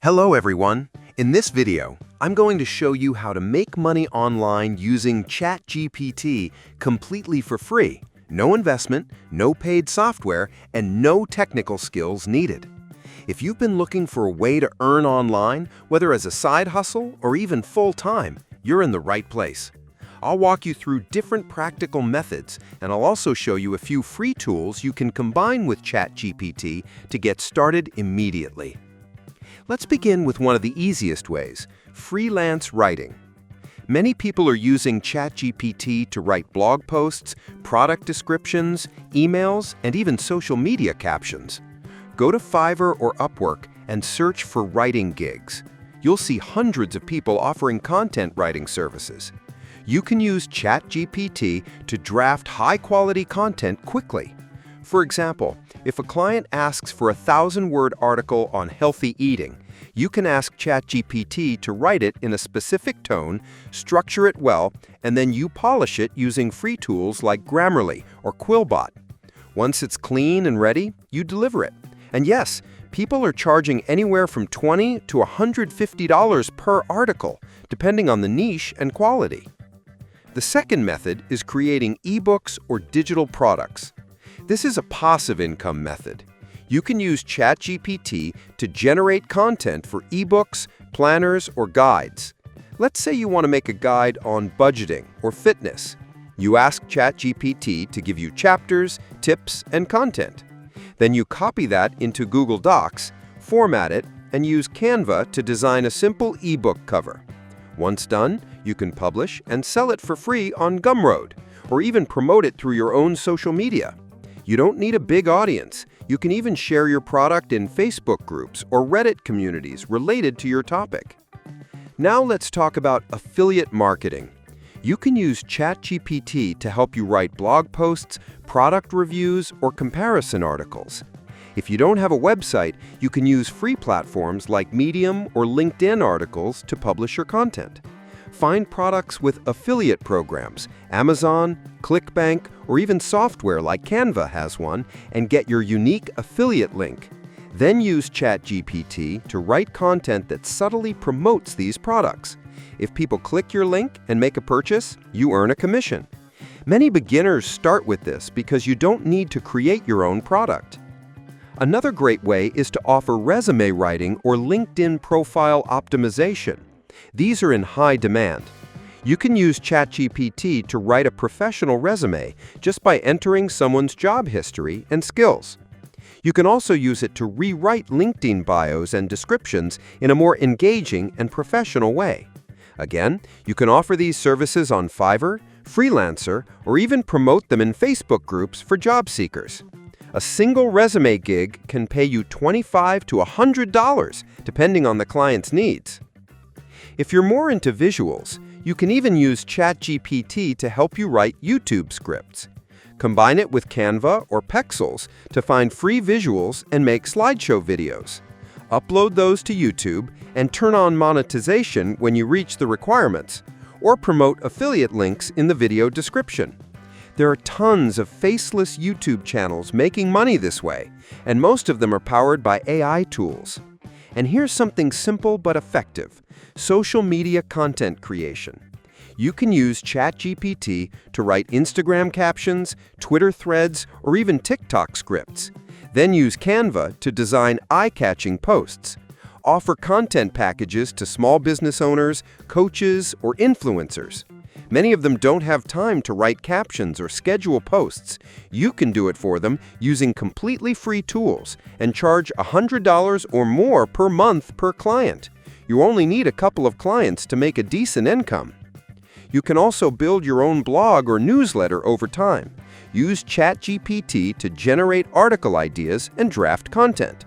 Hello everyone! In this video, I'm going to show you how to make money online using ChatGPT completely for free. No investment, no paid software, and no technical skills needed. If you've been looking for a way to earn online, whether as a side hustle or even full-time, you're in the right place. I'll walk you through different practical methods, and I'll also show you a few free tools you can combine with ChatGPT to get started immediately. Let's begin with one of the easiest ways, freelance writing. Many people are using ChatGPT to write blog posts, product descriptions, emails, and even social media captions. Go to Fiverr or Upwork and search for writing gigs. You'll see hundreds of people offering content writing services. You can use ChatGPT to draft high-quality content quickly. For example, if a client asks for a 1,000-word article on healthy eating, you can ask ChatGPT to write it in a specific tone, structure it well, and then you polish it using free tools like Grammarly or Quillbot. Once it's clean and ready, you deliver it. And yes, people are charging anywhere from $20 to $150 per article, depending on the niche and quality. The second method is creating ebooks or digital products. This is a passive income method. You can use ChatGPT to generate content for ebooks, planners, or guides. Let's say you want to make a guide on budgeting or fitness. You ask ChatGPT to give you chapters, tips, and content. Then you copy that into Google Docs, format it, and use Canva to design a simple ebook cover. Once done, you can publish and sell it for free on Gumroad, or even promote it through your own social media. You don't need a big audience. You can even share your product in Facebook groups or Reddit communities related to your topic. Now let's talk about affiliate marketing. You can use ChatGPT to help you write blog posts, product reviews, or comparison articles. If you don't have a website, you can use free platforms like Medium or LinkedIn articles to publish your content. Find products with affiliate programs, Amazon, ClickBank, or even software like Canva has one, and get your unique affiliate link. Then use ChatGPT to write content that subtly promotes these products. If people click your link and make a purchase, you earn a commission. Many beginners start with this because you don't need to create your own product. Another great way is to offer resume writing or LinkedIn profile optimization. These are in high demand. You can use ChatGPT to write a professional resume just by entering someone's job history and skills. You can also use it to rewrite LinkedIn bios and descriptions in a more engaging and professional way. Again, you can offer these services on Fiverr, Freelancer, or even promote them in Facebook groups for job seekers. A single resume gig can pay you $25 to $100, depending on the client's needs. If you're more into visuals, you can even use ChatGPT to help you write YouTube scripts. Combine it with Canva or Pexels to find free visuals and make slideshow videos. Upload those to YouTube and turn on monetization when you reach the requirements, or promote affiliate links in the video description. There are tons of faceless YouTube channels making money this way, and most of them are powered by AI tools. And here's something simple but effective: social media content creation. You can use ChatGPT to write Instagram captions, Twitter threads, or even TikTok scripts. Then use Canva to design eye-catching posts. Offer content packages to small business owners, coaches, or influencers. Many of them don't have time to write captions or schedule posts. You can do it for them using completely free tools and charge $100 or more per month per client. You only need a couple of clients to make a decent income. You can also build your own blog or newsletter over time. Use ChatGPT to generate article ideas and draft content.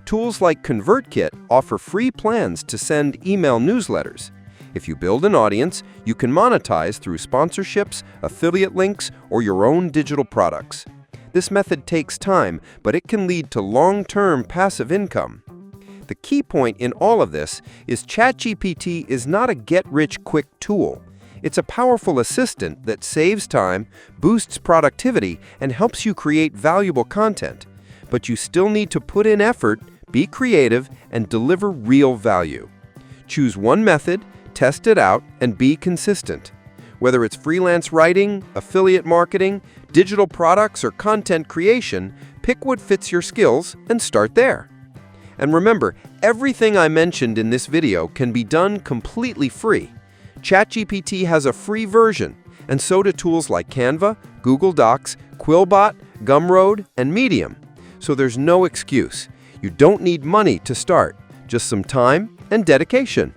Tools like ConvertKit offer free plans to send email newsletters. If you build an audience, you can monetize through sponsorships, affiliate links, or your own digital products. This method takes time, but it can lead to long-term passive income. The key point in all of this is ChatGPT is not a get-rich-quick tool. It's a powerful assistant that saves time, boosts productivity, and helps you create valuable content. But you still need to put in effort, Be creative and deliver real value. Choose one method, test it out, and be consistent. Whether it's freelance writing, affiliate marketing, digital products, or content creation, pick what fits your skills and start there. And remember, everything I mentioned in this video can be done completely free. ChatGPT has a free version, and so do tools like Canva, Google Docs, Quillbot, Gumroad, and Medium. So there's no excuse. You don't need money to start, just some time and dedication.